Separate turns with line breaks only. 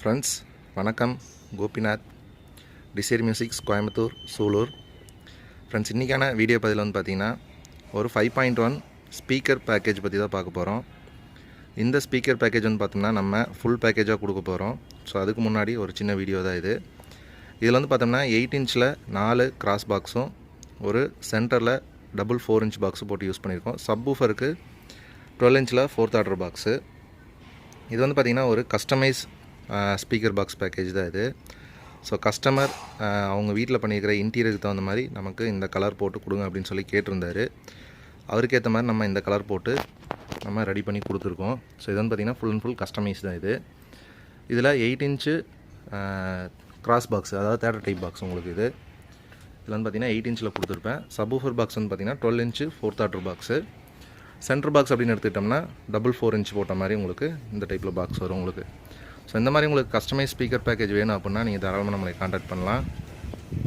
Friends வணக்கம். Gopinath, desire musics, Coimbatore, Sulur. Friends, இன்றைக்கான video பதிவில் வந்து பார்த்திங்கன்னா ஒரு 5.1 ஸ்பீக்கர் பேக்கேஜ் பற்றி தான் பார்க்க போகிறோம். இந்த ஸ்பீக்கர் பேக்கேஜ் வந்து பார்த்தோம்னா நம்ம ஃபுல் பேக்கேஜாக கொடுக்க போகிறோம். ஸோ அதுக்கு முன்னாடி ஒரு சின்ன வீடியோ தான் இது. இதில் வந்து பார்த்தோம்னா 8 இன்ச்சில் 4 கிராஸ் பாக்ஸும் ஒரு சென்டரில் டபுள் 4 இன்ச் பாக்ஸும் போட்டு யூஸ் பண்ணியிருக்கோம். சப்வூஃபருக்கு 12 இன்ச்சில் 4th ஆர்டர் பாக்ஸு. இது வந்து பார்த்திங்கன்னா ஒரு கஸ்டமைஸ் ஸ்பீக்கர் பாக்ஸ் பேக்கேஜ் தான் இது. ஸோ கஸ்டமர் அவங்க வீட்டில் பண்ணியிருக்கிற இன்டீரியருக்கு தகுந்த மாதிரி நமக்கு இந்த கலர் போட்டு கொடுங்க அப்படின்னு சொல்லி கேட்டிருந்தார். அவருக்கேற்ற மாதிரி நம்ம இந்த கலர் போட்டு நம்ம ரெடி பண்ணி கொடுத்துருக்கோம். ஸோ இது வந்து பார்த்திங்கன்னா ஃபுல் அண்ட் ஃபுல் கஸ்டமைஸ் தான் இது. இதில் 8 இன்ச்சு கிராஸ் பாக்ஸ், அதாவது தேட்டர் டைப் பாக்ஸ் உங்களுக்கு இது. இதில் வந்து பார்த்திங்கன்னா 8 இன்ச்சில் கொடுத்துருப்பேன். சப்வூஃபர் பாக்ஸ் வந்து பார்த்திங்கன்னா 12 inch 4th order box. Centre box அப்படின்னு எடுத்துக்கிட்டோம்னா டபுள் 4 இன்ச் போட்ட மாதிரி உங்களுக்கு இந்த டைப்பில் பாக்ஸ் வரும் உங்களுக்கு. ஸோ இந்த மாதிரி உங்களுக்கு கஸ்டமைஸ் ஸ்பீக்கர் பேக்கேஜ் வேணும் அப்படின்னா நீங்கள் தாராளமாக நம்மளை கான்டாக்ட் பண்ணலாம்.